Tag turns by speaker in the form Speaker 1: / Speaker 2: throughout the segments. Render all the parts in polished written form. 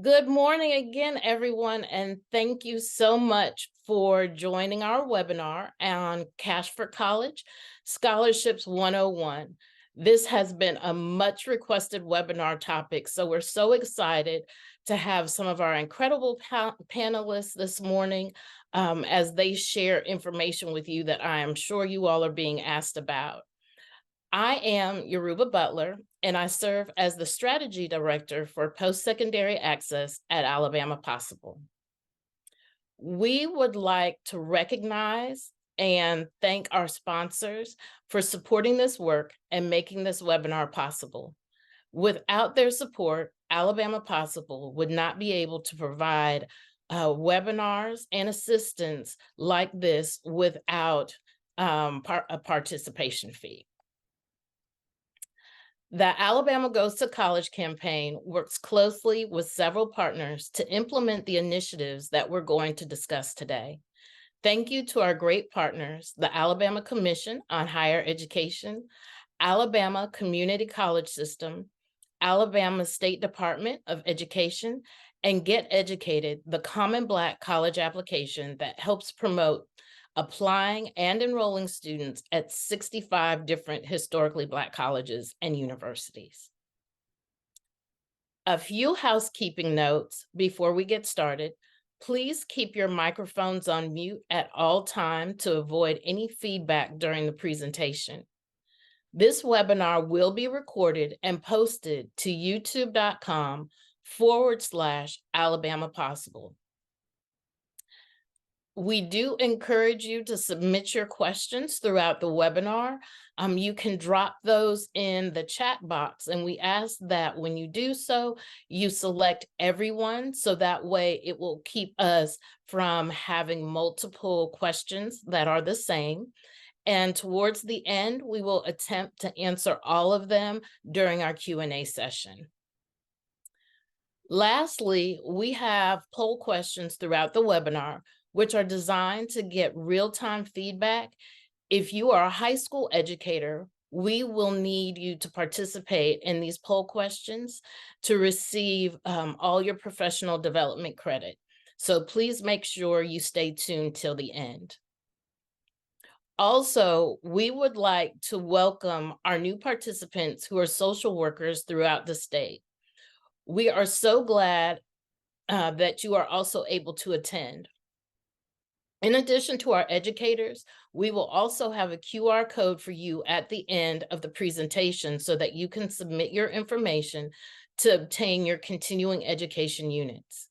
Speaker 1: Good morning again, everyone, and thank you so much for joining our webinar on Cash for College Scholarships 101. This has been a much requested webinar topic, so we're so excited to have some of our incredible panelists this morning as they share information with you that I am sure you all are being asked about. I am Yoruba Butler, and I serve as the Strategy Director for Post-Secondary Access at Alabama Possible. We would like to recognize and thank our sponsors for supporting this work and making this webinar possible. Without their support, Alabama Possible would not be able to provide webinars and assistance like this without a participation fee. The Alabama Goes to College campaign works closely with several partners to implement the initiatives that we're going to discuss today. Thank you to our great partners, the Alabama Commission on Higher Education, Alabama Community College System, Alabama State Department of Education, and Get Educated, the Common Black College application that helps promote applying and enrolling students at 65 different historically Black colleges and universities. A few housekeeping notes before we get started. Please keep your microphones on mute at all times to avoid any feedback during the presentation. This webinar will be recorded and posted to youtube.com/Alabama Possible. We do encourage you to submit your questions throughout the webinar. You can drop those in the chat box, and we ask that when you do so, you select everyone, so that way it will keep us from having multiple questions that are the same. And towards the end, we will attempt to answer all of them during our Q&A session. Lastly, we have poll questions throughout the webinar, which are designed to get real-time feedback. If you are a high school educator, we will need you to participate in these poll questions to receive all your professional development credit. So please make sure you stay tuned till the end. Also, we would like to welcome our new participants who are social workers throughout the state. We are so glad that you are also able to attend. In addition to our educators, we will also have a QR code for you at the end of the presentation so that you can submit your information to obtain your continuing education units.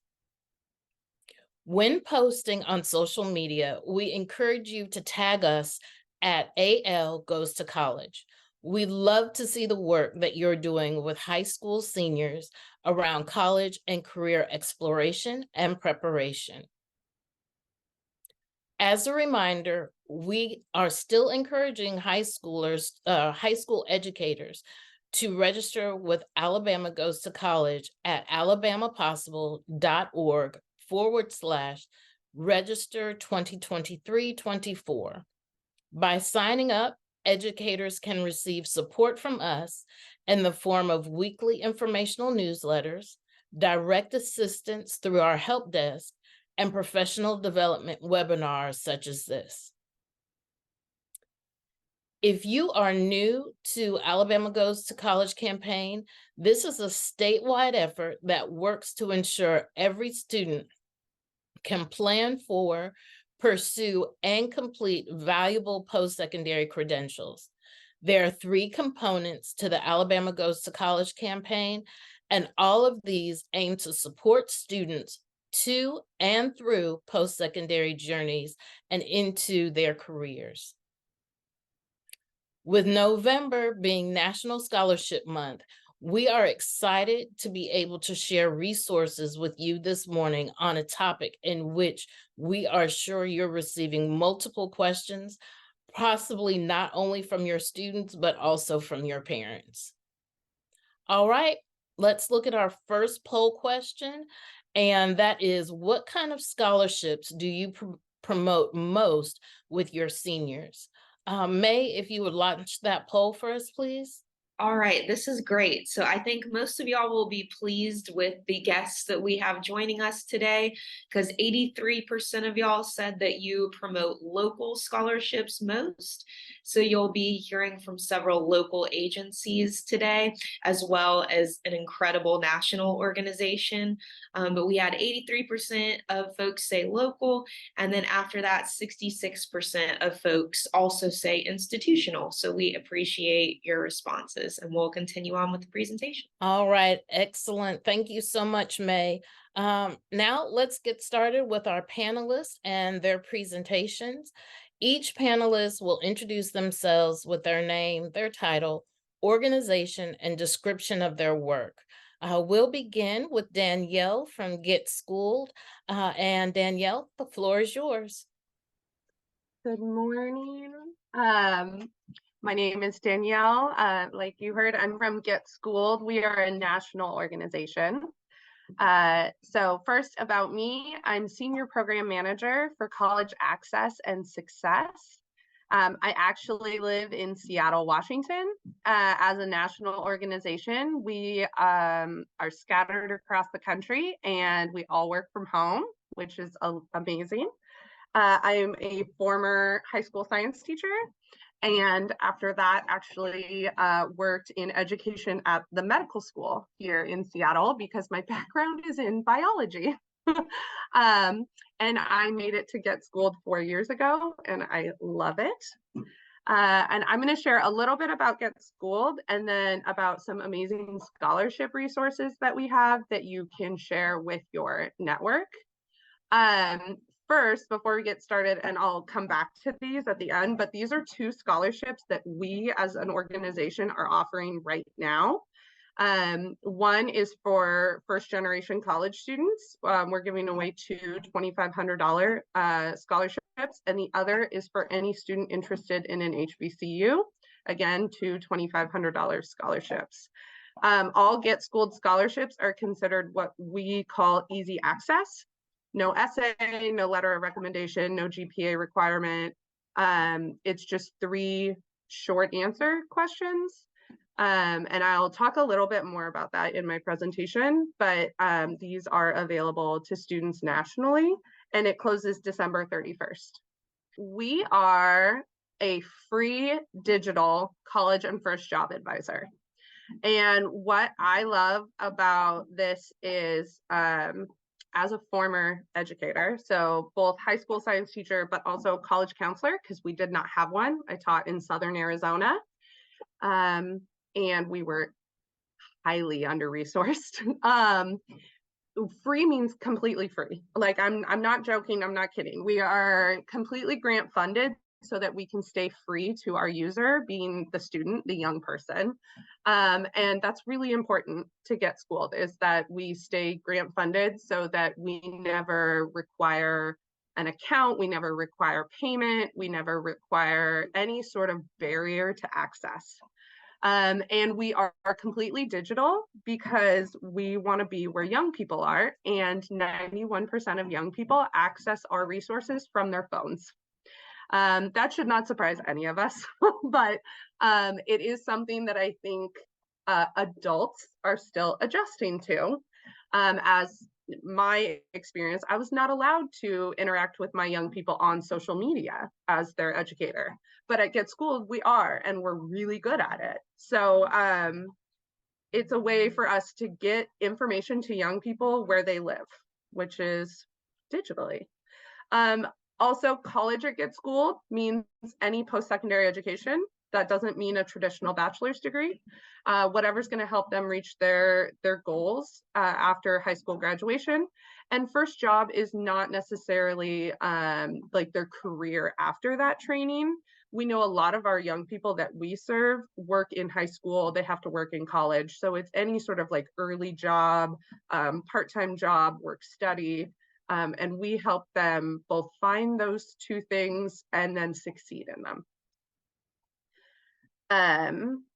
Speaker 1: When posting on social media, we encourage you to tag us at AL Goes to College. We love to see the work that you're doing with high school seniors around college and career exploration and preparation. As a reminder, we are still encouraging high school educators to register with Alabama Goes to College at alabamapossible.org/register 2023-24. By signing up, educators can receive support from us in the form of weekly informational newsletters, direct assistance through our help desk, and professional development webinars such as this. If you are new to Alabama Goes to College campaign, this is a statewide effort that works to ensure every student can plan for, pursue, and complete valuable post-secondary credentials. There are 3 components to the Alabama Goes to College campaign, and all of these aim to support students to and through post-secondary journeys and into their careers. With November being National Scholarship Month, we are excited to be able to share resources with you this morning on a topic in which we are sure you're receiving multiple questions, possibly not only from your students, but also from your parents. All right, let's look at our first poll question. And that is, what kind of scholarships do you promote most with your seniors? May, if you would launch that poll for us, please.
Speaker 2: All right, this is great. So I think most of y'all will be pleased with the guests that we have joining us today because 83% of y'all said that you promote local scholarships most. So you'll be hearing from several local agencies today, as well as an incredible national organization. But we had 83% of folks say local, and then after that, 66% of folks also say institutional. So we appreciate your responses and we'll continue on with the presentation.
Speaker 1: All right, excellent. Thank you so much, May. Now let's get started with our panelists and their presentations. Each panelist will introduce themselves with their name, their title, organization, and description of their work. We'll begin with Danielle from Get Schooled. And Danielle, the floor is yours.
Speaker 3: Good morning. My name is Danielle. Like you heard, I'm from Get Schooled. We are a national organization. So first about me, I'm Senior Program Manager for College Access and Success. I actually live in Seattle, Washington. As a national organization, we are scattered across the country and we all work from home, which is amazing. I am a former high school science teacher, and after that actually worked in education at the medical school here in Seattle because my background is in biology. And I made it to Get Schooled 4 years ago, and I love it. And I'm going to share a little bit about Get Schooled and then about some amazing scholarship resources that we have that you can share with your network. First, before we get started, and I'll come back to these at the end, but these are 2 scholarships that we as an organization are offering right now. One is for first-generation college students. We're giving away 2 $2,500 scholarships, and the other is for any student interested in an HBCU. Again, 2 $2,500 scholarships. All Get Schooled scholarships are considered what we call easy access. No essay, no letter of recommendation, no GPA requirement. It's just 3 short answer questions. And I'll talk a little bit more about that in my presentation, but these are available to students nationally, and it closes December 31st. We are a free digital college and first job advisor. And what I love about this is, as a former educator, so both high school science teacher, but also college counselor, because we did not have one. I taught in Southern Arizona, and we were highly under-resourced. Free means completely free. Like I'm not joking, I'm not kidding. We are completely grant funded so that we can stay free to our user, being the student, the young person. And that's really important to Get Schooled, is that we stay grant funded so that we never require an account, we never require payment, we never require any sort of barrier to access. And we are completely digital because we want to be where young people are, and 91% of young people access our resources from their phones. That should not surprise any of us, but it is something that I think adults are still adjusting to. As my experience, I was not allowed to interact with my young people on social media as their educator, but at Get Schooled we are, and we're really good at it. So it's a way for us to get information to young people where they live, which is digitally. Also, college at Get Schooled means any post-secondary education. That doesn't mean a traditional bachelor's degree. Whatever's going to help them reach their goals after high school graduation. And first job is not necessarily like their career after that training. We know a lot of our young people that we serve work in high school, they have to work in college. So it's any sort of like early job, part-time job, work study. And we help them both find those 2 things and then succeed in them.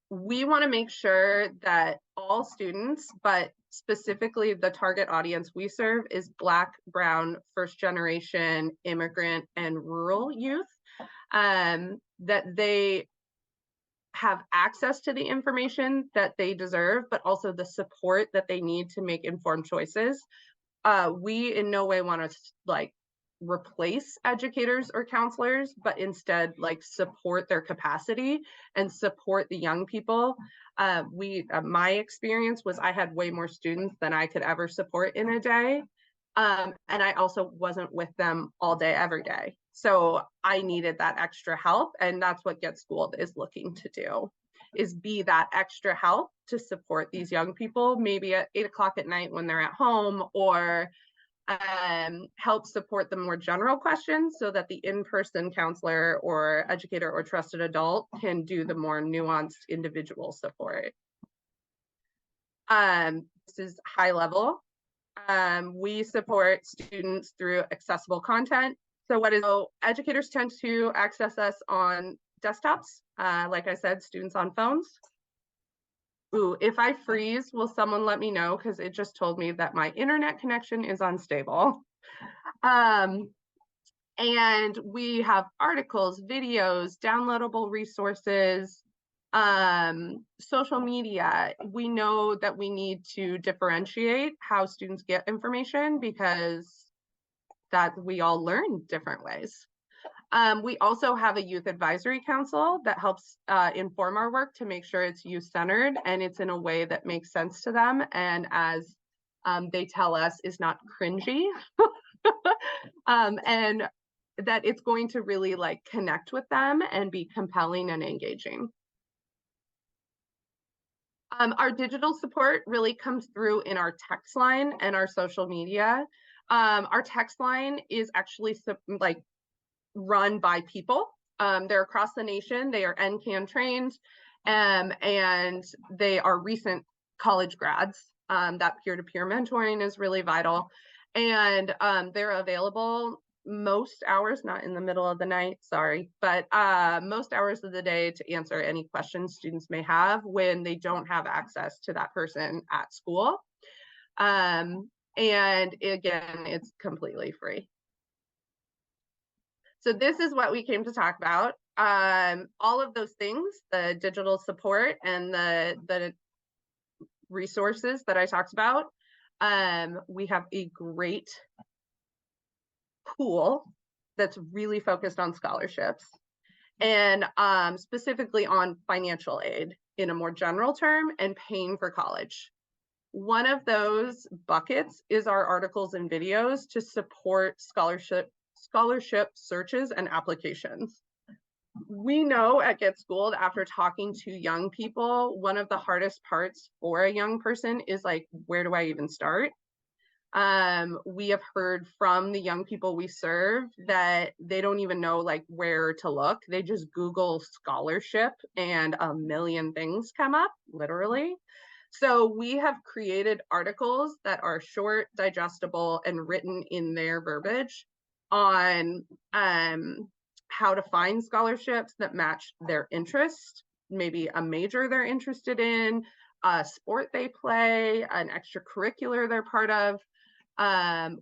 Speaker 3: We want to make sure that all students, but specifically the target audience we serve is Black, Brown, first generation, immigrant, and rural youth, that they have access to the information that they deserve, but also the support that they need to make informed choices. We in no way want to like replace educators or counselors, but instead like support their capacity and support the young people. My experience was I had way more students than I could ever support in a day. And I also wasn't with them all day, every day. So I needed that extra help. And that's what Get Schooled is looking to do, is be that extra help to support these young people, maybe at 8 o'clock at night when they're at home, or help support the more general questions so that the in-person counselor or educator or trusted adult can do the more nuanced individual support. This is high level. We support students through accessible content. So educators tend to access us on desktops. Like I said, students on phones. Ooh, if I freeze, will someone let me know? Because it just told me that my internet connection is unstable. And we have articles, videos, downloadable resources, social media. We know that we need to differentiate how students get information because that we all learn different ways. We also have a youth advisory council that helps inform our work to make sure it's youth-centered and it's in a way that makes sense to them, and as they tell us, is not cringy. And that it's going to really like connect with them and be compelling and engaging. Our digital support really comes through in our text line and our social media. Our text line is actually like run by people. They're across the nation. They are NCAN trained, and they are recent college grads. That peer-to-peer mentoring is really vital. And they're available most hours, not in the middle of the night, sorry, but most hours of the day to answer any questions students may have when they don't have access to that person at school. And again, it's completely free. So this is what we came to talk about. All of those things, the digital support and the resources that I talked about. We have a great pool that's really focused on scholarships and specifically on financial aid in a more general term and paying for college. One of those buckets is our articles and videos to support scholarship searches and applications. We know at Get Schooled, after talking to young people, one of the hardest parts for a young person is like, where do I even start? We have heard from the young people we serve that they don't even know like where to look. They just Google scholarship and a million things come up, literally. So we have created articles that are short, digestible, and written in their verbiage on how to find scholarships that match their interest, maybe a major they're interested in, a sport they play, an extracurricular they're part of,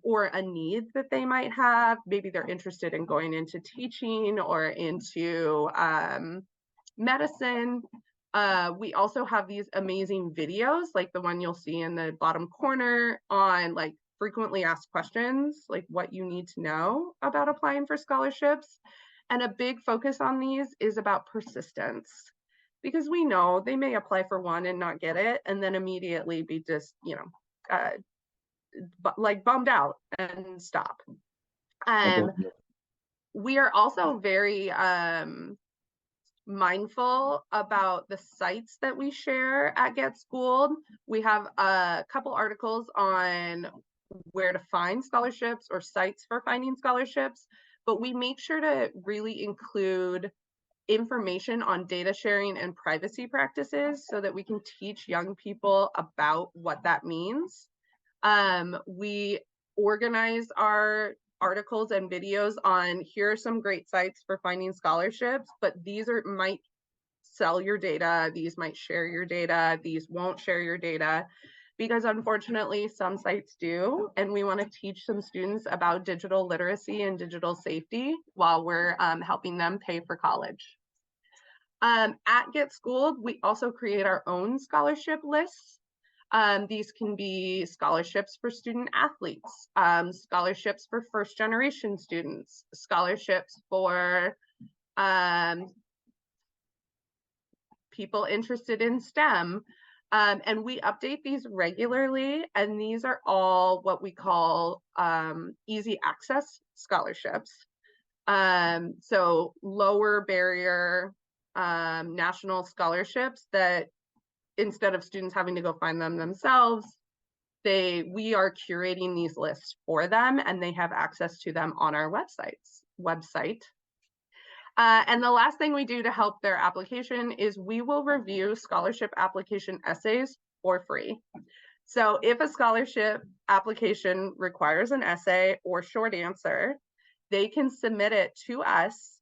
Speaker 3: or a need that they might have. Maybe they're interested in going into teaching or into medicine. We also have these amazing videos, like the one you'll see in the bottom corner on like frequently asked questions, like what you need to know about applying for scholarships. And a big focus on these is about persistence, because we know they may apply for one and not get it, and then immediately be just, like bummed out and stop. We are also very mindful about the sites that we share at Get Schooled. We have a couple articles on where to find scholarships or sites for finding scholarships, but we make sure to really include information on data sharing and privacy practices so that we can teach young people about what that means. We organize our articles and videos on here are some great sites for finding scholarships, but these might sell your data, these might share your data, these won't share your data, because unfortunately some sites do, and we want to teach some students about digital literacy and digital safety while we're helping them pay for college. At Get Schooled, we also create our own scholarship lists. These can be scholarships for student athletes, scholarships for first generation students, scholarships for people interested in STEM. And we update these regularly, and these are all what we call easy access scholarships. So lower barrier national scholarships that instead of students having to go find them themselves, we are curating these lists for them, and they have access to them on our website. And the last thing we do to help their application is we will review scholarship application essays for free. So if a scholarship application requires an essay or short answer, they can submit it to us.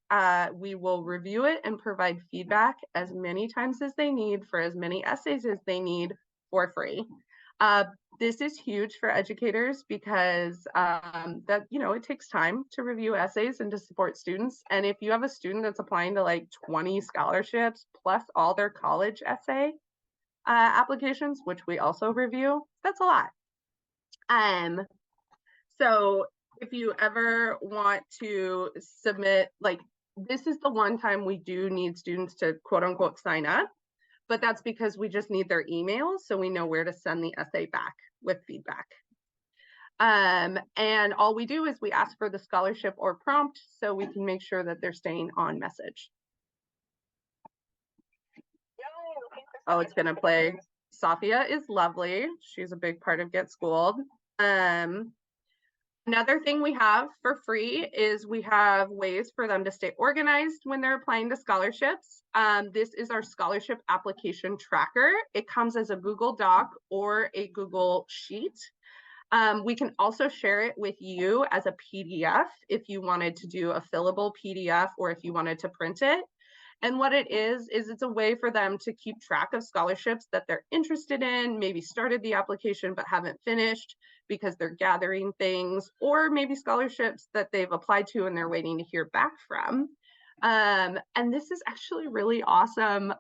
Speaker 3: We will review it and provide feedback as many times as they need for as many essays as they need for free. This is huge for educators because that, you know, it takes time to review essays and to support students. And if you have a student that's applying to like 20 scholarships plus all their college essay applications, which we also review, that's a lot. So if you ever want to submit, like, this is the one time we do need students to quote unquote sign up, but that's because we just need their emails so we know where to send the essay back with feedback. And all we do is we ask for the scholarship or prompt so we can make sure that they're staying on message. Oh, it's gonna play. Safia is lovely. She's a big part of Get Schooled. Another thing we have for free is we have ways for them to stay organized when they're applying to scholarships. This is our scholarship application tracker. It comes as a Google Doc or a Google Sheet. We can also share it with you as a PDF if you wanted to do a fillable PDF or if you wanted to print it. And what it is it's a way for them to keep track of scholarships that they're interested in, maybe started the application but haven't finished because they're gathering things, or maybe scholarships that they've applied to and they're waiting to hear back from. And this is actually really awesome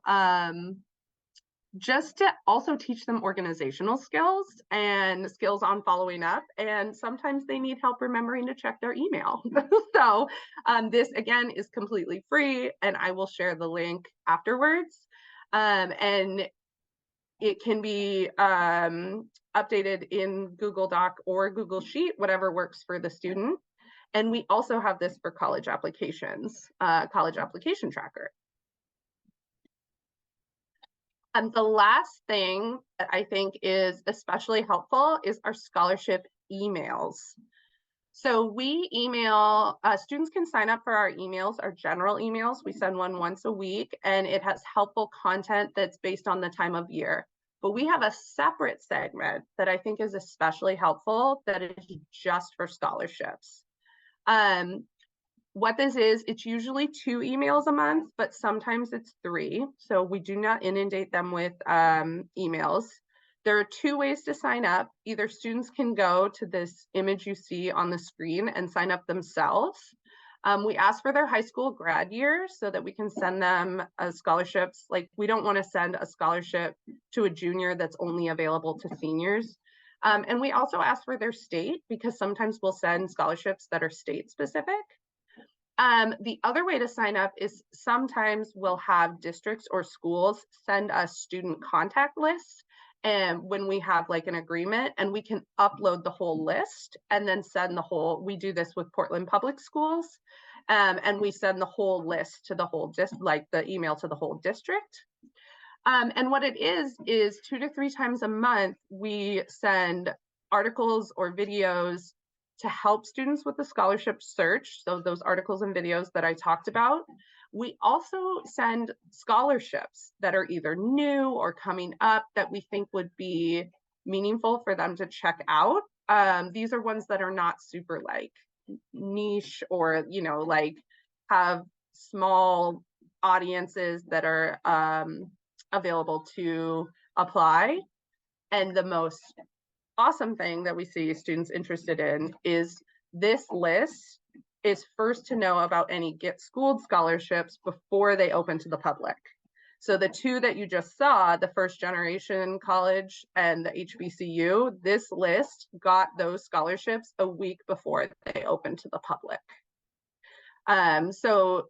Speaker 3: just to also teach them organizational skills and skills on following up. And sometimes they need help remembering to check their email. So this again is completely free, and I will share the link afterwards. And it can be updated in Google Doc or Google Sheet, whatever works for the student. And we also have this for college applications, college application tracker. And the last thing that I think is especially helpful is our scholarship emails. So we email, students can sign up for our emails, our general emails. We send one once a week, and it has helpful content that's based on the time of year. But we have a separate segment that I think is especially helpful that is just for scholarships. What this is, it's usually 2 emails a month, but sometimes it's 3. So we do not inundate them with emails. There are 2 ways to sign up. Either students can go to this image you see on the screen and sign up themselves. We ask for their high school grad year so that we can send them scholarships. Like, we don't want to send a scholarship to a junior that's only available to seniors. And we also ask for their state because sometimes we'll send scholarships that are state specific. The other way to sign up is sometimes we'll have districts or schools send us student contact lists, and when we have like an agreement, and we can upload the whole list and then send the whole, we do this with Portland Public Schools, and we send the whole list to the whole like the email to the whole district. And what it is 2 to 3 times a month, we send articles or videos to help students with the scholarship search. So those articles and videos that I talked about. We also send scholarships that are either new or coming up that we think would be meaningful for them to check out. These are ones that are not super like niche or, you know, like have small audiences that are available to apply. And the most awesome thing that we see students interested in is this list is first to know about any Get Schooled scholarships before they open to the public. So the two that you just saw, the First Generation College and the HBCU, this list got those scholarships a week before they opened to the public. So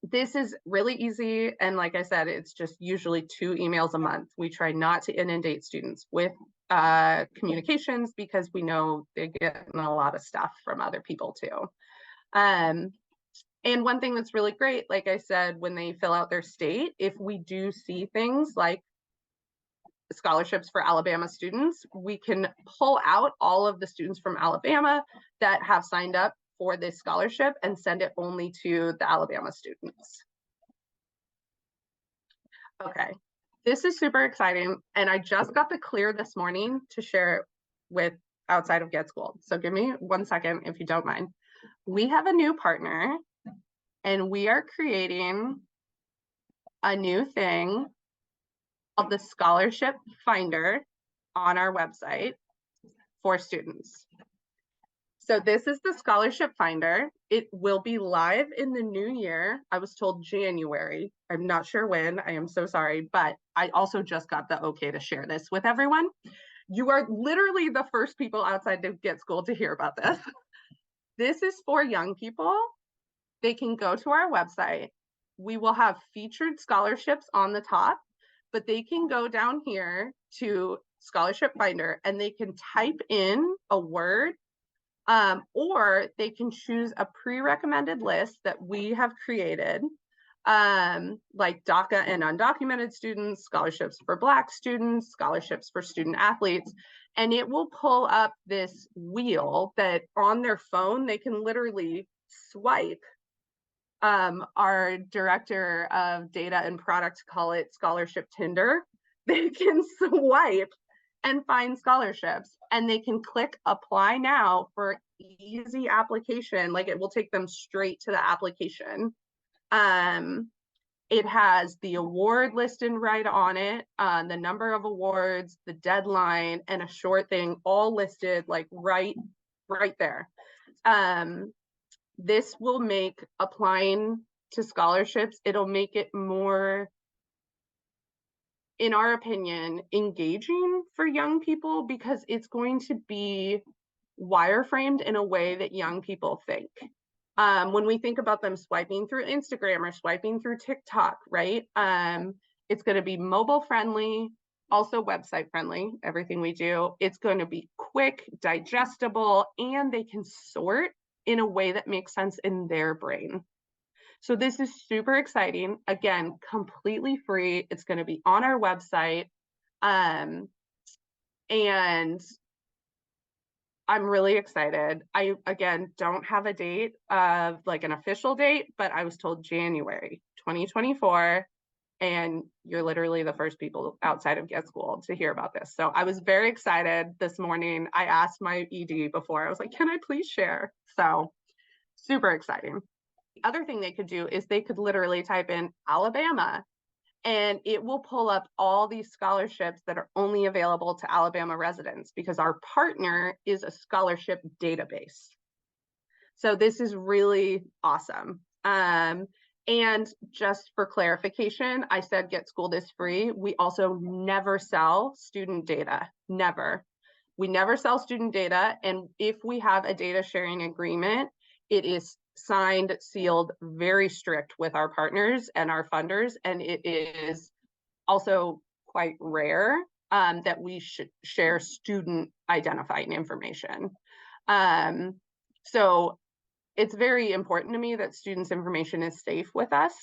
Speaker 3: this is really easy. And like I said, it's just usually 2 emails a month. We try not to inundate students with communications because we know they get a lot of stuff from other people too. And one thing that's really great, like I said, when they fill out their state, if we do see things like scholarships for Alabama students, we can pull out all of the students from Alabama that have signed up for this scholarship and send it only to the Alabama students. Okay, this is super exciting. And I just got the clear this morning to share it with outside of Get Schooled. So give me 1 second if you don't mind. We have a new partner and we are creating a new thing called the Scholarship Finder on our website for students. So this is the Scholarship Finder. It will be live in the new year. I was told January. I'm not sure when. I am so sorry, but I also just got the okay to share this with everyone. You are literally the first people outside of Get Schooled to hear about this. This is for young people. They can go to our website. We will have featured scholarships on the top, but they can go down here to Scholarship Finder and they can type in a word, or they can choose a pre-recommended list that we have created, like DACA and undocumented students, scholarships for Black students, scholarships for student athletes, and it will pull up this wheel that on their phone, they can literally swipe. Our director of data and product call it Scholarship Tinder. They can swipe and find scholarships and they can click apply now for easy application. Like it will take them straight to the application. It has the award listed right on it, the number of awards, the deadline, and a short thing all listed like right there. This will make applying to scholarships, it'll make it more, in our opinion, engaging for young people because it's going to be wireframed in a way that young people think. When we think about them swiping through Instagram or swiping through TikTok, right? It's going to be mobile friendly, also website friendly, everything we do. It's going to be quick, digestible, and they can sort in a way that makes sense in their brain. So this is super exciting. Again, completely free. It's going to be on our website. And I'm really excited. I, again, don't have a date of like an official date, but I was told January 2024. And you're literally the first people outside of Get Schooled to hear about this. So I was very excited this morning. I asked my ED before, I was like, can I please share? So super exciting. The other thing they could do is they could literally type in Alabama and it will pull up all these scholarships that are only available to Alabama residents because our partner is a scholarship database. So this is really awesome. And just for clarification, I said Get Schooled is free. We also never sell student data, never. We never sell student data. And if we have a data sharing agreement, it is signed, sealed, very strict with our partners and our funders. And it is also quite rare that we should share student identifying information. So it's very important to me that students' information is safe with us.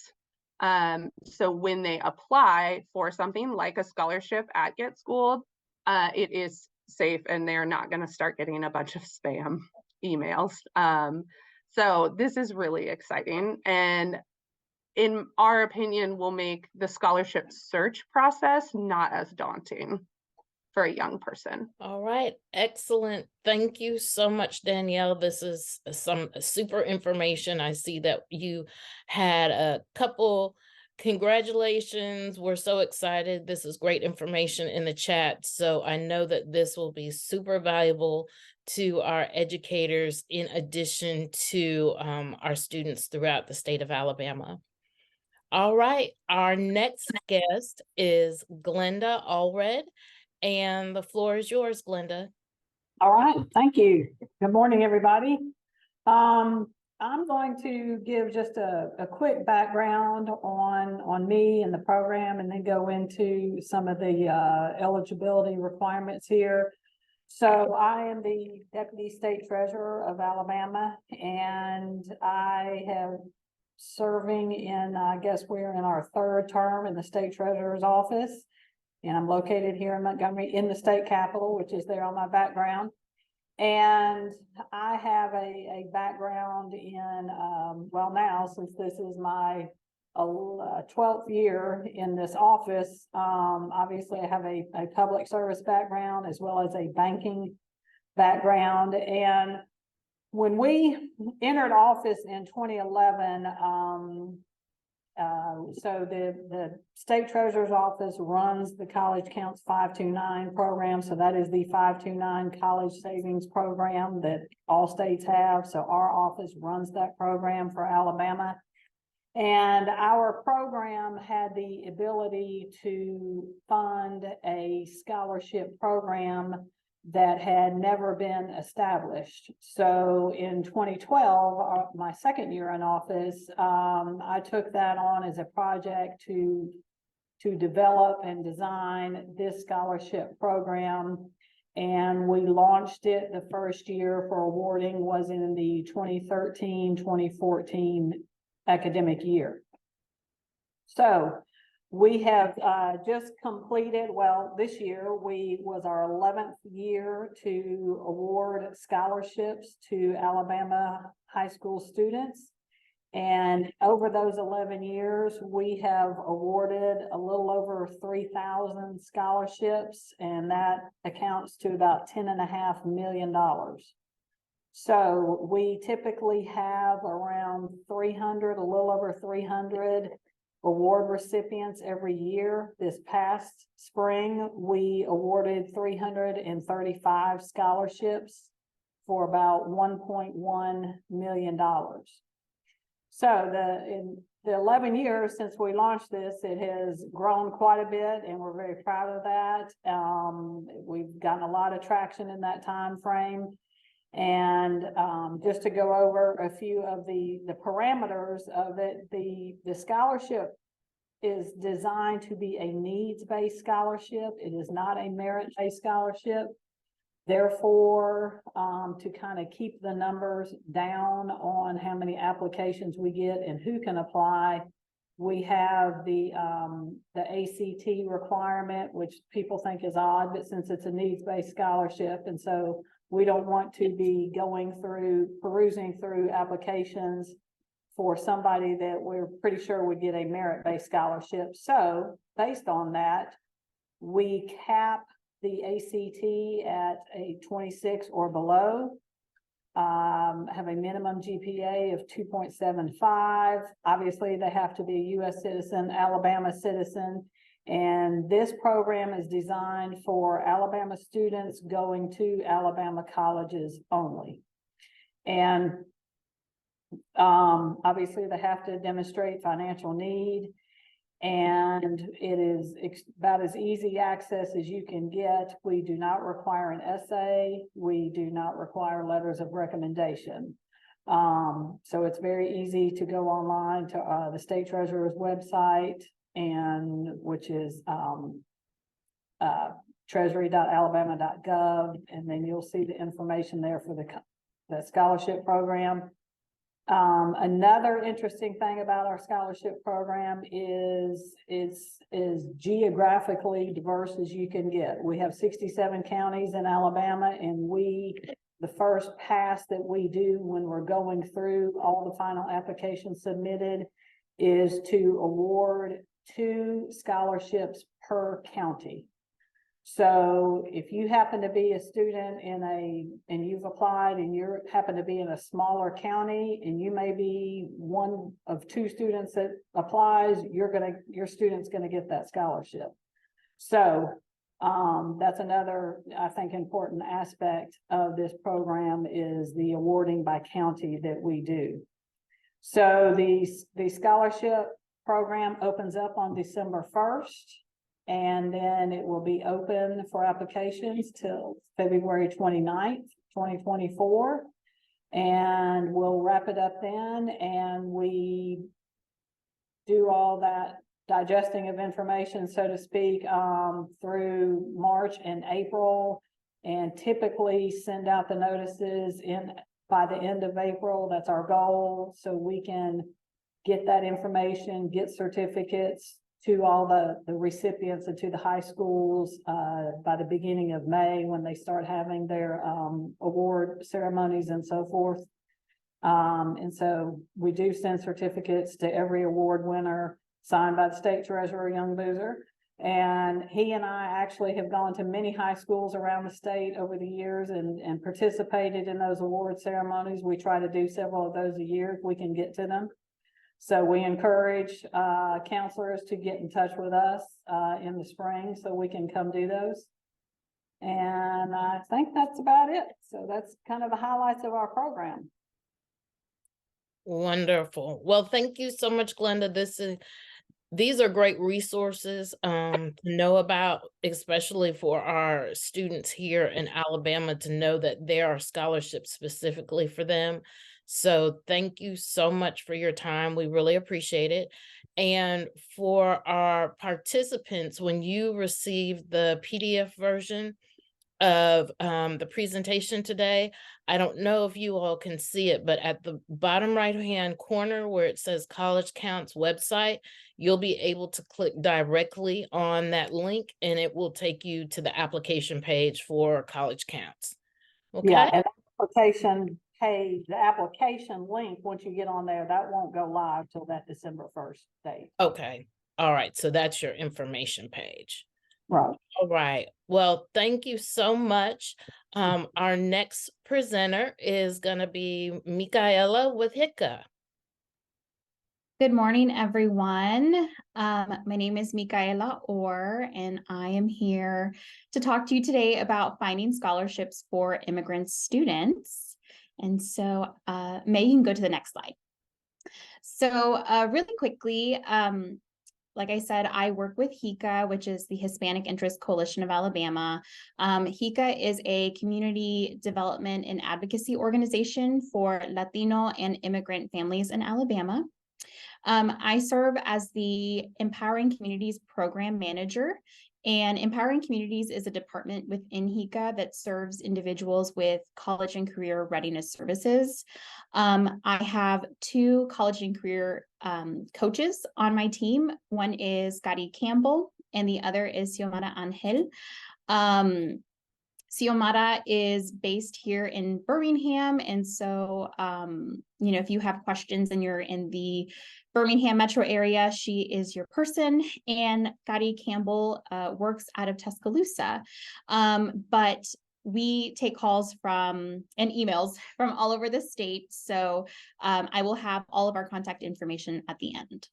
Speaker 3: So when they apply for something like a scholarship at Get Schooled, it is safe and they're not going to start getting a bunch of spam emails. So this is really exciting. And in our opinion, will make the scholarship search process not as daunting for a young person.
Speaker 1: All right, excellent. Thank you so much, Danielle. This is some super information. I see that you had a couple congratulations. We're so excited. This is great information in the chat. So I know that this will be super valuable to our educators in addition to our students throughout the state of Alabama. All right, our next guest is Glenda Allred, and the floor is yours, Glenda.
Speaker 4: All right, thank you. Good morning, everybody. I'm going to give just a quick background on me and the program, and then go into some of the eligibility requirements here. So I am the Deputy State Treasurer of Alabama, and I have serving in, I guess we're in our third term in the State Treasurer's office. And I'm located here in Montgomery in the state capitol, which is there on my background. And I have a background in, well, now, since this is my 12th year in this office, obviously I have a public service background as well as a banking background. And when we entered office in 2011, so the state treasurer's office runs the College Counts 529 program. So that is the 529 college savings program that all states have. So our office runs that program for Alabama. And our program had the ability to fund a scholarship program that had never been established. So in 2012, my second year in office, I took that on as a project to develop and design this scholarship program. And we launched it. The first year for awarding was in the 2013-2014 academic year. So we have just completed, well, this year was our 11th year to award scholarships to Alabama high school students. And over those 11 years, we have awarded a little over 3,000 scholarships, and that accounts to about $10.5 million. So we typically have around 300, a little over 300 award recipients every year. This past spring, we awarded 335 scholarships for about $1.1 million. So in the 11 years since we launched this, it has grown quite a bit, and we're very proud of that. We've gotten a lot of traction in that time frame. And just to go over a few of the parameters of it, the scholarship is designed to be a needs-based scholarship. It is not a merit-based scholarship. Therefore, to kind of keep the numbers down on how many applications we get and who can apply, we have the ACT requirement, which people think is odd, but since it's a needs-based scholarship, and so we don't want to be perusing through applications for somebody that we're pretty sure would get a merit-based scholarship. So based on that, we cap the ACT at a 26 or below, have a minimum GPA of 2.75. Obviously, they have to be a U.S. citizen, Alabama citizen. And this program is designed for Alabama students going to Alabama colleges only. And obviously they have to demonstrate financial need, and it is about as easy access as you can get. We do not require an essay. We do not require letters of recommendation. So it's very easy to go online to the state treasurer's website, and which is treasury.alabama.gov, and then you'll see the information there for the scholarship program. Another interesting thing about our scholarship program is geographically diverse as you can get. We have 67 counties in Alabama, and the first pass that we do when we're going through all the final applications submitted is to award 2 scholarships per county. So if you happen to be a student and you've applied and you happen to be in a smaller county and you may be one of 2 students that applies, your student's gonna get that scholarship. So that's another, I think, important aspect of this program is the awarding by county that we do. So the scholarship program opens up on December 1st. And then it will be open for applications till February 29th, 2024. And we'll wrap it up then. And we do all that digesting of information, so to speak, through March and April, and typically send out the notices by the end of April. That's our goal, so we can get that information, get certificates to all the recipients and to the high schools by the beginning of May, when they start having their award ceremonies and so forth. And so we do send certificates to every award winner, signed by the state treasurer, Young Boozer. And he and I actually have gone to many high schools around the state over the years and participated in those award ceremonies. We try to do several of those a year if we can get to them. So we encourage counselors to get in touch with us in the spring so we can come do those. And I think that's about it. So that's kind of the highlights of our program.
Speaker 1: Wonderful. Well, thank you so much, Glenda. These are great resources to know about, especially for our students here in Alabama, to know that there are scholarships specifically for them. So thank you so much for your time. We really appreciate it. And for our participants, when you receive the PDF version of the presentation today, I don't know if you all can see it, but at the bottom right-hand corner where it says College Counts website, you'll be able to click directly on that link and it will take you to the application page for College Counts. Okay.
Speaker 4: Yeah, and the application page, the application link, once you get on there, that won't go live till that December 1st date.
Speaker 1: Okay. All right. So that's your information page.
Speaker 4: Right.
Speaker 1: All right. Well, thank you so much. Our next presenter is going to be Micaela with HICA.
Speaker 5: Good morning, everyone. My name is Micaela Orr, and I am here to talk to you today about finding scholarships for immigrant students. And so, May, you can go to the next slide. So really quickly, like I said, I work with HICA, which is the Hispanic Interest Coalition of Alabama. HICA is a community development and advocacy organization for Latino and immigrant families in Alabama. I serve as the Empowering Communities Program Manager, and Empowering Communities is a department within HICA that serves individuals with college and career readiness services. I have 2 college and career coaches on my team. One is Gary Campbell, and the other is Xiomara Angel. Xiomara is based here in Birmingham, and so if you have questions and you're in the Birmingham metro area, she is your person. And Gary Campbell works out of Tuscaloosa, but we take calls from and emails from all over the state. So I will have all of our contact information at the end.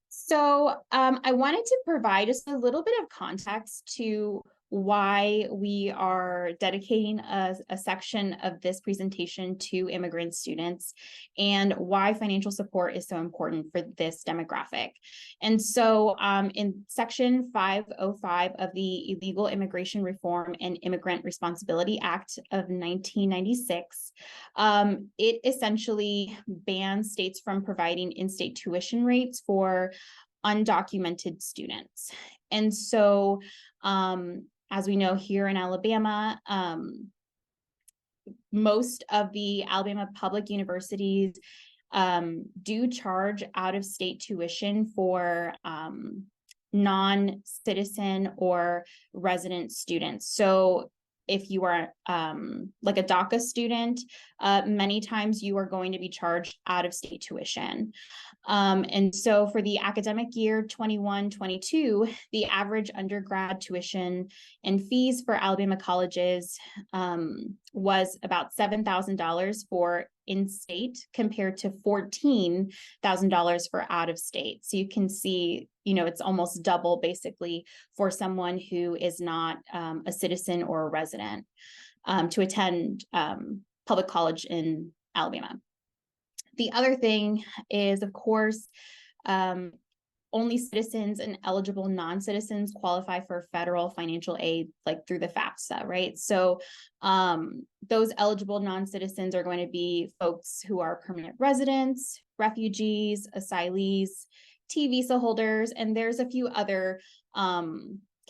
Speaker 5: So I wanted to provide just a little bit of context to why we are dedicating a section of this presentation to immigrant students and why financial support is so important for this demographic. And so in section 505 of the Illegal Immigration Reform and Immigrant Responsibility Act of 1996, it essentially bans states from providing in-state tuition rates for undocumented students. And so as we know, here in Alabama, most of the Alabama public universities do charge out-of-state tuition for non-citizen or resident students. So if you are like a DACA student, many times you are going to be charged out of state tuition. And so for the academic year 21-22, the average undergrad tuition and fees for Alabama colleges was about $7,000 for in-state compared to $14,000 for out-of-state. So you can see, you know, it's almost double basically for someone who is not a citizen or a resident to attend public college in Alabama. The other thing is, of course, only citizens and eligible non-citizens qualify for federal financial aid, like through the FAFSA, right? So those eligible non-citizens are going to be folks who are permanent residents, refugees, asylees, T visa holders, and there's a few other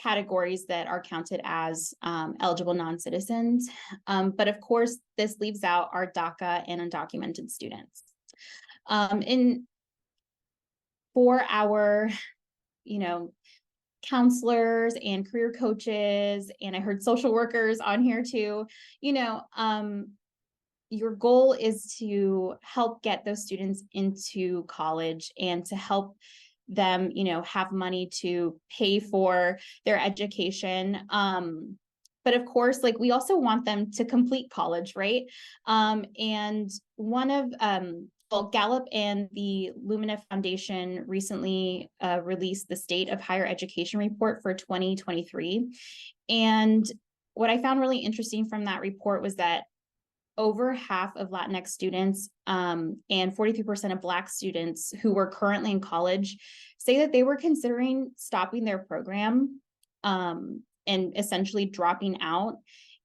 Speaker 5: categories that are counted as eligible non-citizens. But of course, this leaves out our DACA and undocumented students. For our, you know, counselors and career coaches, and I heard social workers on here too, you know, your goal is to help get those students into college and to help them, you know, have money to pay for their education. But of course, like, we also want them to complete college, right? And one of, well, Gallup and the Lumina Foundation recently released the State of Higher Education report for 2023. And what I found really interesting from that report was that over half of Latinx students and 43% of Black students who were currently in college say that they were considering stopping their program and essentially dropping out.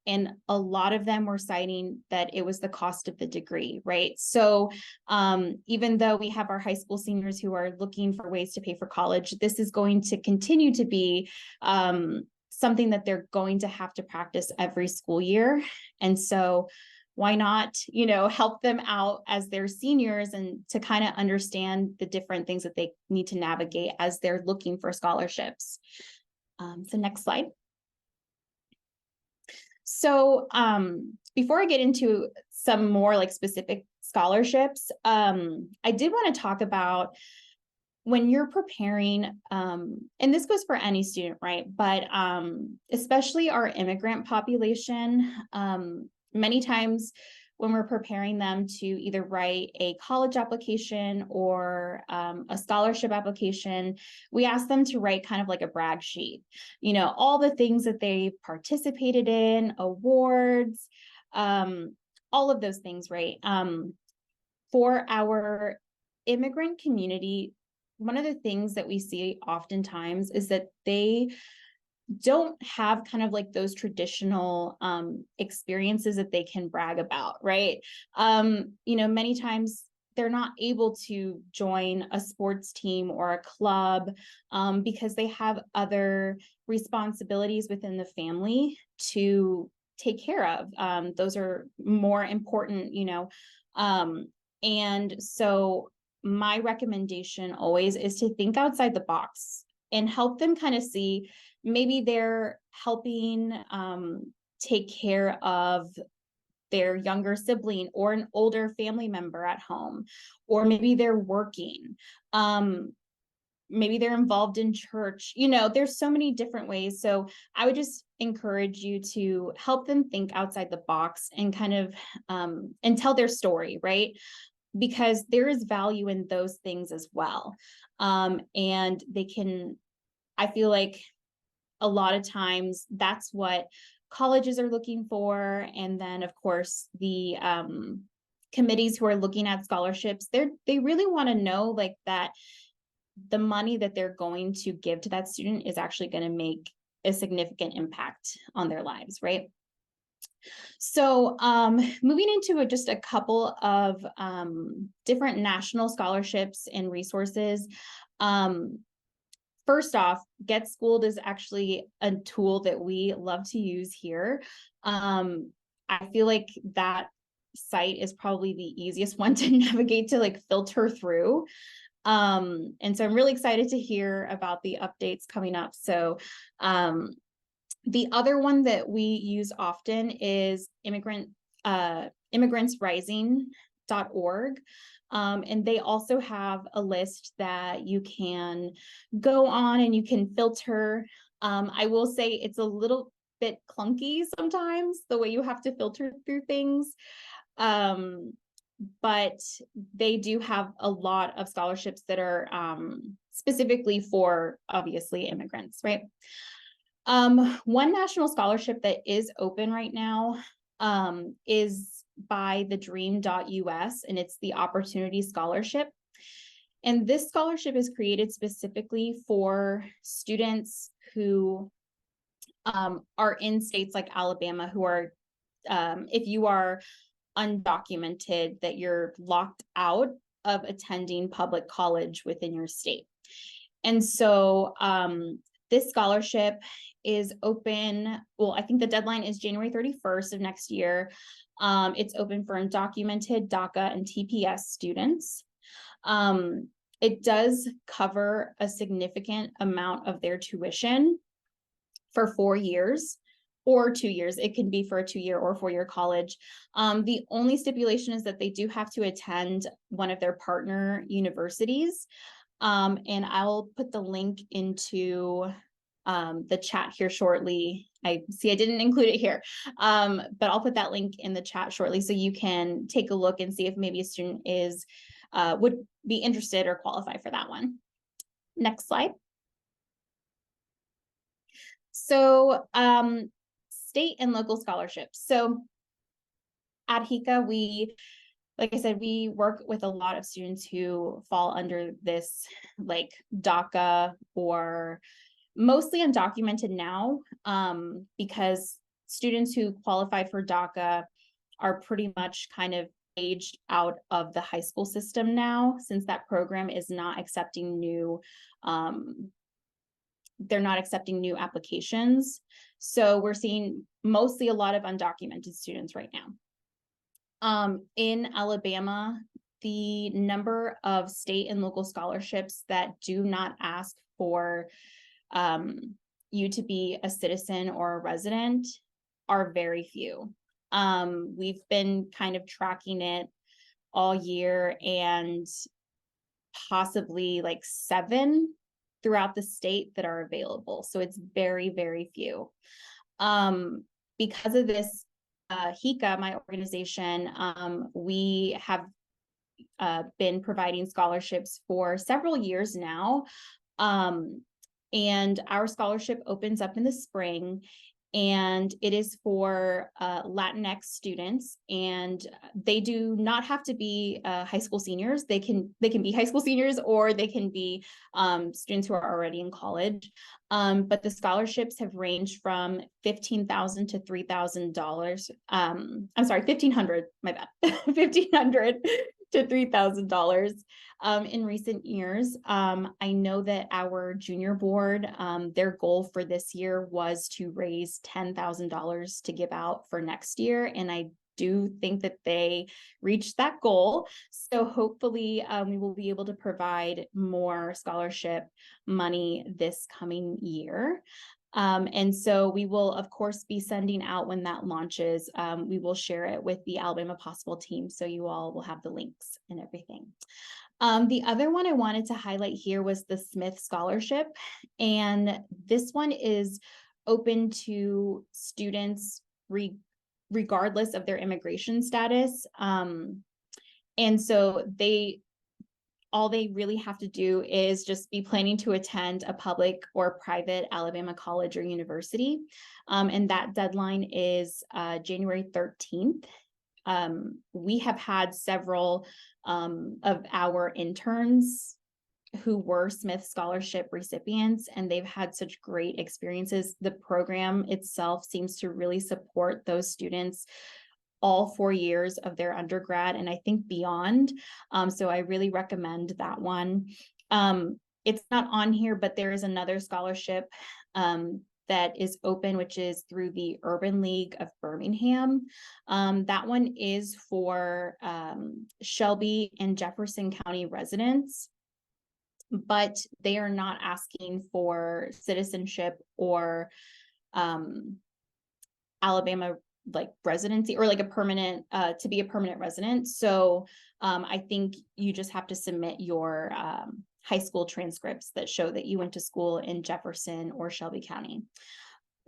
Speaker 5: And a lot of them were citing that it was the cost of the degree, right? So even though we have our high school seniors who are looking for ways to pay for college, this is going to continue to be something that they're going to have to practice every school year. And so why not, you know, help them out as they're seniors and to kind of understand the different things that they need to navigate as they're looking for scholarships. So next slide. So before I get into some more like specific scholarships, I did want to talk about when you're preparing, and this goes for any student, right? But especially our immigrant population, many times when we're preparing them to either write a college application or a scholarship application, we ask them to write kind of like a brag sheet, you know, all the things that they participated in, awards, all of those things, right? For our immigrant community, one of the things that we see oftentimes is that they don't have kind of like those traditional experiences that they can brag about, right? You know, many times they're not able to join a sports team or a club because they have other responsibilities within the family to take care of. Those are more important, you know. And so my recommendation always is to think outside the box and help them kind of see, maybe they're helping take care of their younger sibling or an older family member at home, or maybe they're working. Maybe they're involved in church. You know, there's so many different ways. So I would just encourage you to help them think outside the box and kind of and tell their story, right? Because there is value in those things as well. And they can, I feel like a lot of times that's what colleges are looking for. And then of course the committees who are looking at scholarships, they really want to know like that the money that they're going to give to that student is actually going to make a significant impact on their lives, right? So moving into just a couple of different national scholarships and resources. First off, Get Schooled is actually a tool that we love to use here. I feel like that site is probably the easiest one to navigate to like filter through. And so I'm really excited to hear about the updates coming up. So The other one that we use often is immigrantsrising.org. And they also have a list that you can go on and you can filter. I will say it's a little bit clunky sometimes, the way you have to filter through things. But they do have a lot of scholarships that are specifically for, obviously, immigrants, right? One national scholarship that is open right now is by the dream.us, and it's the Opportunity Scholarship. And this scholarship is created specifically for students who are in states like Alabama, who are, if you are undocumented, that you're locked out of attending public college within your state. And so this scholarship is open. Well, I think the deadline is January 31st of next year. It's open for undocumented DACA and TPS students. It does cover a significant amount of their tuition for 4 years or 2 years. It can be for a 2-year or 4-year college. The only stipulation is that they do have to attend one of their partner universities. And I'll put the link into the chat here shortly. I see I didn't include it here, but I'll put that link in the chat shortly so you can take a look and see if maybe a student is would be interested or qualify for that one. Next slide. So state and local scholarships. So at HICA, like I said, we work with a lot of students who fall under this, like DACA, or mostly undocumented now, because students who qualify for DACA are pretty much kind of aged out of the high school system now, since that program is not accepting new, they're not accepting new applications. So we're seeing mostly a lot of undocumented students right now. In Alabama, the number of state and local scholarships that do not ask for you to be a citizen or a resident are very few. We've been kind of tracking it all year, and possibly like 7 throughout the state that are available. So it's very, very few. Because of this, HICA, my organization, we have been providing scholarships for several years now. And our scholarship opens up in the spring, and it is for Latinx students, and they do not have to be high school seniors. They can be high school seniors, or they can be students who are already in college. But the scholarships have ranged from $15,000 to $3,000. I'm sorry, $1,500. My bad, $1,500 to $3,000 in recent years. I know that our junior board, their goal for this year was to raise $10,000 to give out for next year, and I do think that they reached that goal. So hopefully we will be able to provide more scholarship money this coming year. And so we will, of course, be sending out when that launches. We will share it with the Alabama Possible team, so you all will have the links and everything. The other one I wanted to highlight here was the Smith Scholarship, and this one is open to students regardless of their immigration status. And so all they really have to do is just be planning to attend a public or private Alabama college or university. And that deadline is January 13th. We have had several of our interns who were Smith Scholarship recipients, and they've had such great experiences. The program itself seems to really support those students all 4 years of their undergrad, and I think beyond. So I really recommend that one. It's not on here, but there is another scholarship that is open, which is through the Urban League of Birmingham. That one is for Shelby and Jefferson County residents, but they are not asking for citizenship or Alabama like residency or like a permanent to be a permanent resident. So I think you just have to submit your high school transcripts that show that you went to school in Jefferson or Shelby County.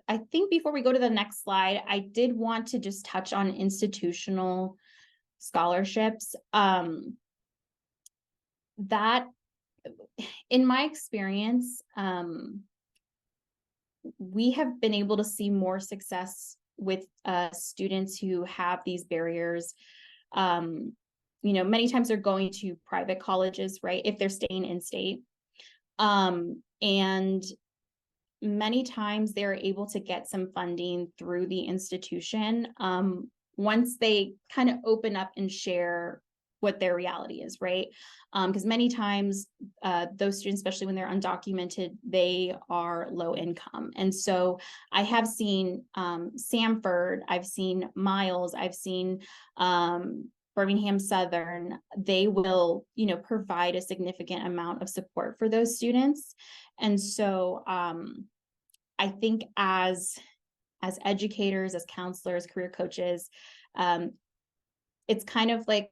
Speaker 5: I think before we go to the next slide, I did want to just touch on institutional scholarships. That, in my experience, we have been able to see more success with students who have these barriers. Many times they're going to private colleges, right? If they're staying in state. And many times they're able to get some funding through the institution once they kind of open up and share what their reality is, right? Because many times those students, especially when they're undocumented, they are low income. And so I have seen Samford, I've seen Miles, I've seen Birmingham Southern. They will, provide a significant amount of support for those students. And so I think as educators, as counselors, career coaches, it's kind of like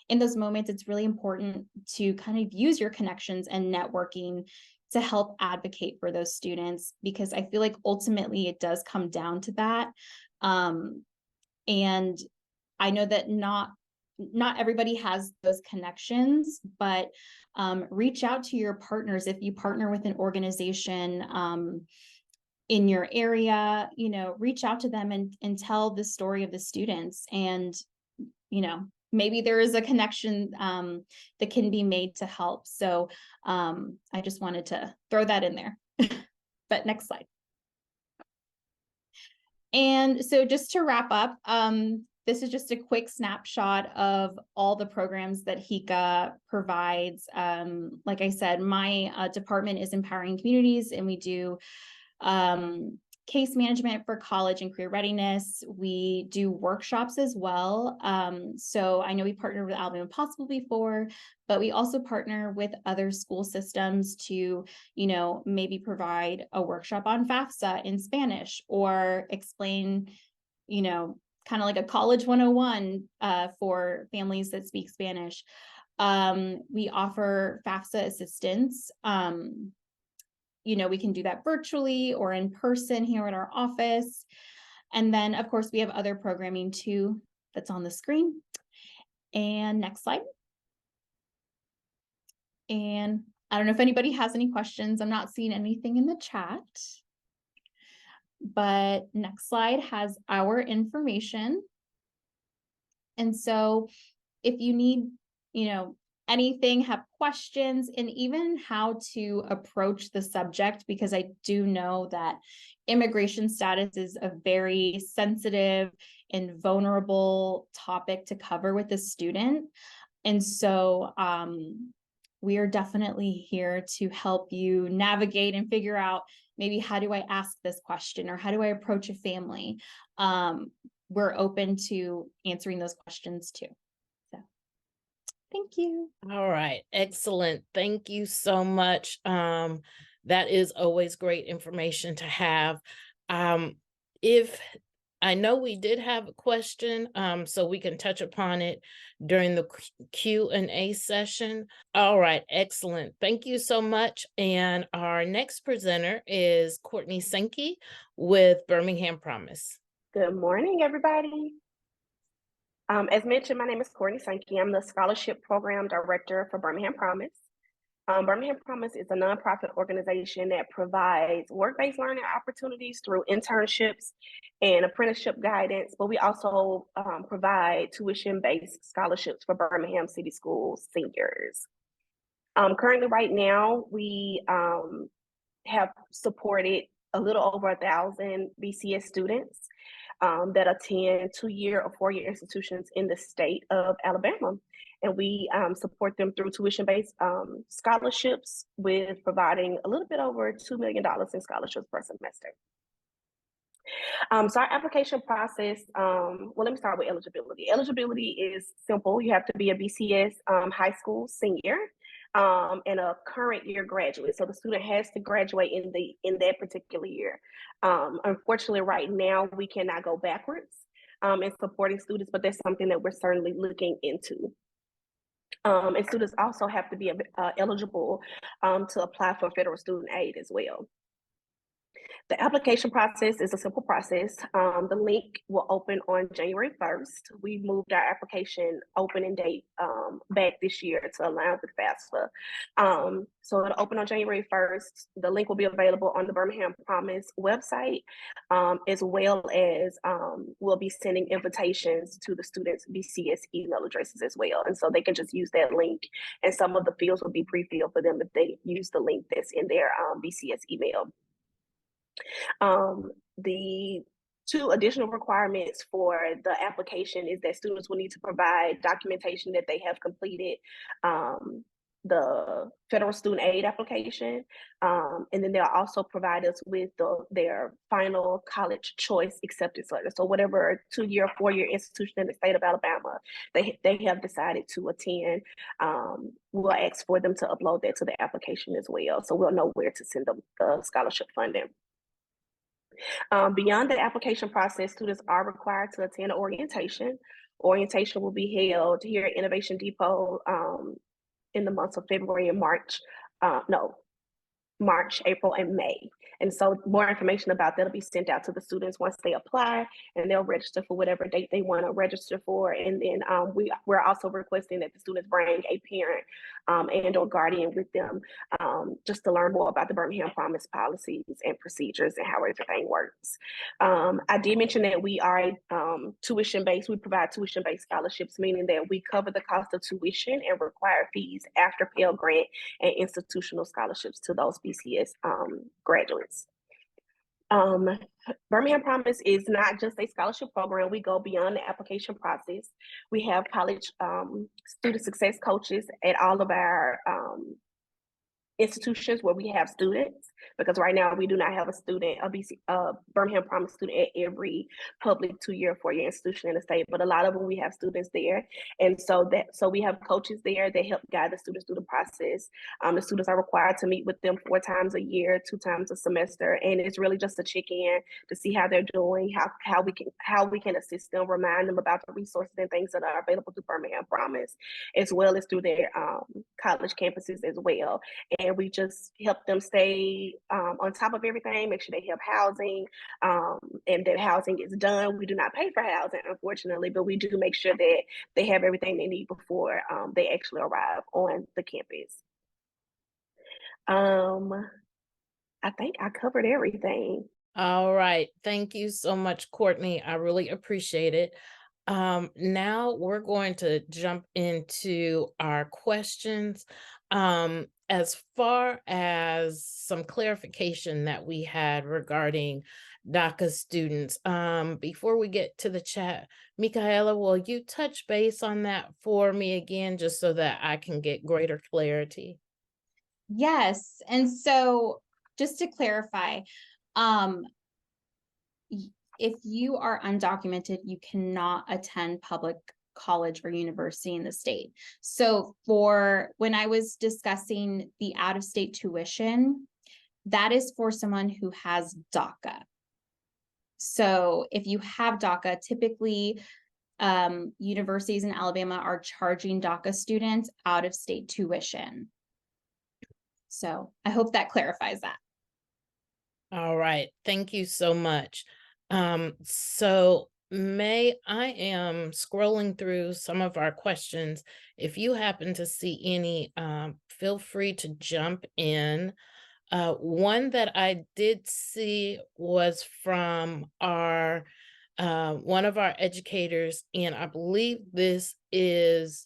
Speaker 5: in those moments, it's really important to kind of use your connections and networking to help advocate for those students, because I feel like ultimately it does come down to that. And I know that not everybody has those connections, but reach out to your partners. If you partner with an organization in your area, reach out to them and tell the story of the students. And, maybe there is a connection that can be made to help. So I just wanted to throw that in there. But next slide. And so just to wrap up, this is just a quick snapshot of all the programs that HECA provides. Like I said, my department is Empowering Communities, and we do case management for college and career readiness. We do workshops as well. So I know we partnered with Alabama Possible before, but we also partner with other school systems to, maybe provide a workshop on FAFSA in Spanish, or explain, kind of like a college 101 for families that speak Spanish. We offer FAFSA assistance. We can do that virtually or in person here at our office. And then, of course, we have other programming too that's on the screen. And next slide. And I don't know if anybody has any questions. I'm not seeing anything in the chat. But next slide has our information. And so if you need, anything, have questions, and even how to approach the subject, because I do know that immigration status is a very sensitive and vulnerable topic to cover with a student. And so we are definitely here to help you navigate and figure out, maybe how do I ask this question, or how do I approach a family? We're open to answering those questions too. Thank you.
Speaker 1: All right. Excellent. Thank you so much. That is always great information to have. If I know we did have a question, so we can touch upon it during the Q&A session. All right. Excellent. Thank you so much. And our next presenter is Courtney Sankey with Birmingham Promise.
Speaker 6: Good morning, everybody. As mentioned, my name is Courtney Sankey. I'm the Scholarship Program Director for Birmingham Promise. Birmingham Promise is a nonprofit organization that provides work-based learning opportunities through internships and apprenticeship guidance, but we also provide tuition-based scholarships for Birmingham City Schools seniors. Currently, right now, we have supported a little over 1,000 BCS students that attend 2-year or 4-year institutions in the state of Alabama. And we support them through tuition-based scholarships, with providing a little bit over $2 million in scholarships per semester. So our application process, well, let me start with eligibility. Eligibility is simple. You have to be a BCS high school senior. and a current year graduate. So the student has to graduate in that particular year. Unfortunately, right now we cannot go backwards in supporting students, but that's something that we're certainly looking into. And students also have to be eligible to apply for federal student aid as well. The application process is a simple process. The link will open on January 1st. We moved our application opening date back this year to align with FAFSA. So it'll open on January 1st. The link will be available on the Birmingham Promise website, as well as we'll be sending invitations to the students' BCS email addresses as well. And so they can just use that link, and some of the fields will be pre-filled for them if they use the link that's in their BCS email. The two additional requirements for the application is that students will need to provide documentation that they have completed the federal student aid application. And then they'll also provide us with their final college choice acceptance letter. So whatever 2-year, 4-year institution in the state of Alabama they have decided to attend, we'll ask for them to upload that to the application as well. So we'll know where to send them the scholarship funding. Beyond the application process, students are required to attend orientation. Orientation will be held here at Innovation Depot in the months of February and March, April, and May. And so more information about that will be sent out to the students once they apply, and they'll register for whatever date they want to register for. And then we're also requesting that the students bring a parent and or guardian with them just to learn more about the Birmingham Promise policies and procedures and how everything works. I did mention that we are tuition-based. We provide tuition-based scholarships, meaning that we cover the cost of tuition and required fees after Pell Grant and institutional scholarships to those BCS graduates. Birmingham Promise is not just a scholarship program. We go beyond the application process. We have college student success coaches at all of our institutions where we have students, because right now we do not have a Birmingham Promise student at every public 2-year, 4-year institution in the state, but a lot of them we have students there. And so we have coaches there that help guide the students through the process. The students are required to meet with them 4 times a year, 2 times a semester, and it's really just a check-in to see how they're doing, how we can assist them, remind them about the resources and things that are available through Birmingham Promise, as well as through their college campuses as well. And we just help them stay on top of everything, make sure they have housing, and that housing is done. We do not pay for housing, unfortunately, but we do make sure that they have everything they need before they actually arrive on the campus. I think I covered everything.
Speaker 1: All right. Thank you so much, Courtney. I really appreciate it. Now we're going to jump into our questions. As far as some clarification that we had regarding DACA students, before we get to the chat, Michaela, will you touch base on that for me again, just so that I can get greater clarity?
Speaker 5: Yes. And so just to clarify, if you are undocumented, you cannot attend public college or university in the state. So when I was discussing the out-of-state tuition, that is for someone who has DACA. So if you have DACA, typically universities in Alabama are charging DACA students out-of-state tuition. So I hope that clarifies that.
Speaker 1: All right. Thank you so much. So May, I am scrolling through some of our questions. If you happen to see any, feel free to jump in. One that I did see was from our one of our educators, and I believe this is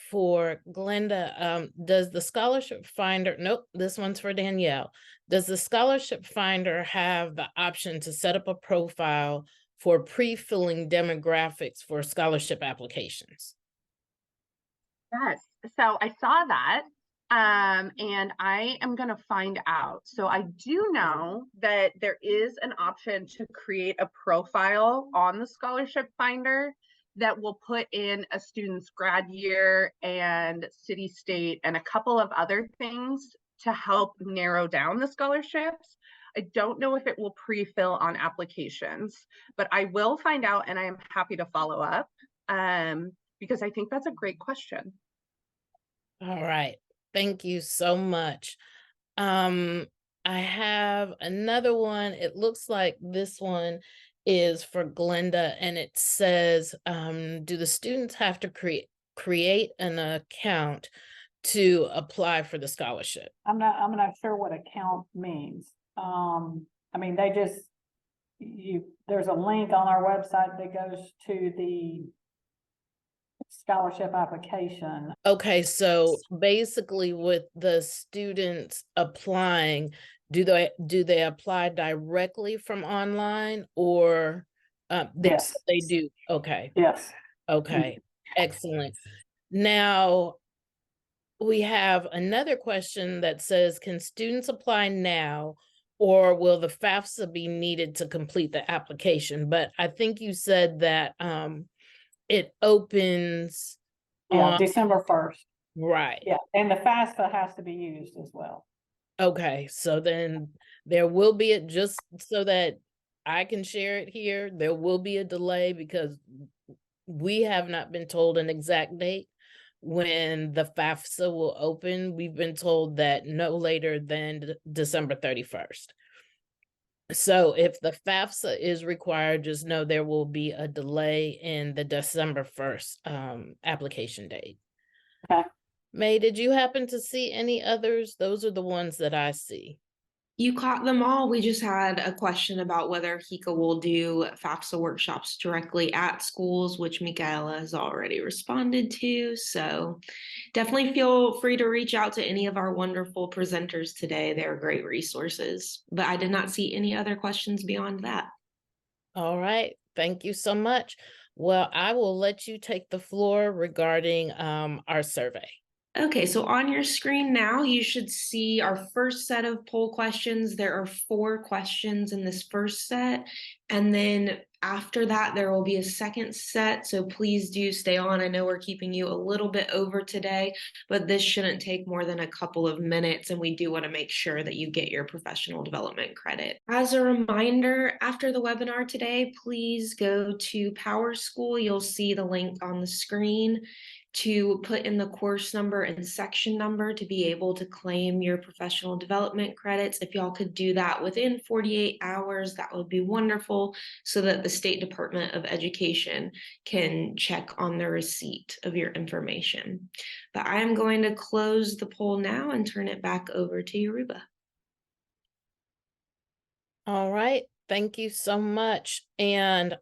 Speaker 1: for Glenda. Does the scholarship finder, nope, this one's for Danielle. Does the scholarship finder have the option to set up a profile for pre-filling demographics for scholarship applications?
Speaker 3: Yes, so I saw that, and I am going to find out. So I do know that there is an option to create a profile on the scholarship finder. that will put in a student's grad year and city, state, and a couple of other things to help narrow down the scholarships. I don't know if it will pre-fill on applications, but I will find out, and I am happy to follow up because I think that's a great question.
Speaker 1: All right. Thank you so much. I have another one. It looks like this one is for Glenda, and it says, do the students have to create an account to apply for the scholarship?
Speaker 4: I'm not sure what account means. I mean, they just, there's a link on our website that goes to the scholarship application.
Speaker 1: Okay, so basically with the students applying, do they apply directly from online, or
Speaker 4: Yes.
Speaker 1: they do? Okay.
Speaker 4: Yes.
Speaker 1: Okay, excellent. Now we have another question that says, can students apply now, or will the FAFSA be needed to complete the application? But I think you said that it opens
Speaker 4: Yeah,
Speaker 1: on
Speaker 4: December 1st.
Speaker 1: right.
Speaker 4: Yeah, and the FAFSA has to be used as well.
Speaker 1: Okay, so then there will be just so that I can share it here, there will be a delay because we have not been told an exact date when the FAFSA will open. We've been told that no later than December 31st. So if the FAFSA is required, just know there will be a delay in the December 1st application date.
Speaker 4: Okay.
Speaker 1: May, did you happen to see any others? Those are the ones that I see.
Speaker 2: You caught them all. We just had a question about whether HECA will do FAFSA workshops directly at schools, which Michaela has already responded to. So definitely feel free to reach out to any of our wonderful presenters today. They're great resources. But I did not see any other questions beyond that.
Speaker 1: All right. Thank you so much. Well, I will let you take the floor regarding our survey.
Speaker 2: Okay, so on your screen now, you should see our first set of poll questions. There are 4 questions in this first set. And then after that, there will be a second set. So please do stay on. I know we're keeping you a little bit over today, but this shouldn't take more than a couple of minutes. And we do want to make sure that you get your professional development credit. As a reminder, after the webinar today, please go to PowerSchool. You'll see the link on the screen to put in the course number and section number to be able to claim your professional development credits. If y'all could do that within 48 hours, that would be wonderful, so that the State Department of Education can check on the receipt of your information. But I'm going to close the poll now and turn it back over to Yoruba.
Speaker 1: All right. Thank you so much. And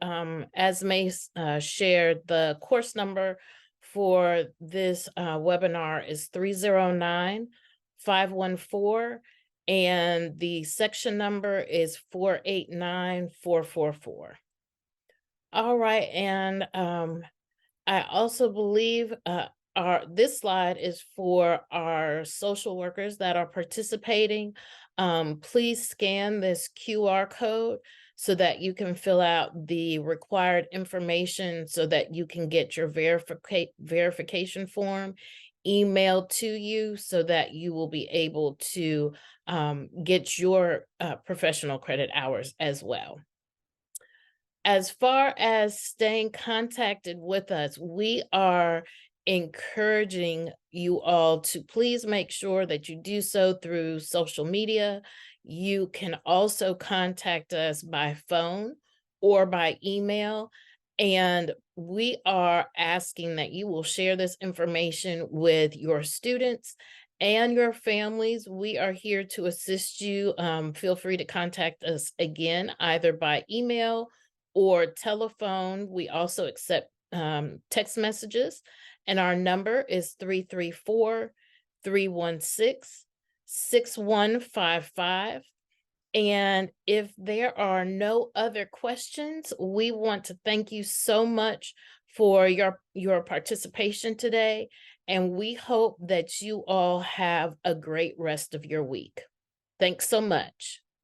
Speaker 1: as May shared, the course number for this webinar is 309-514, and the section number is 489444. All right, and I also believe this slide is for our social workers that are participating. Please scan this QR code so that you can fill out the required information so that you can get your verification form emailed to you so that you will be able to get your professional credit hours as well. As far as staying contacted with us, we are encouraging you all to please make sure that you do so through social media. You can also contact us by phone or by email. And we are asking that you will share this information with your students and your families. We are here to assist you. Feel free to contact us again, either by email or telephone. We also accept text messages, and our number is 334-316-6155. And if there are no other questions, we want to thank you so much for your participation today, and we hope that you all have a great rest of your week. Thanks so much.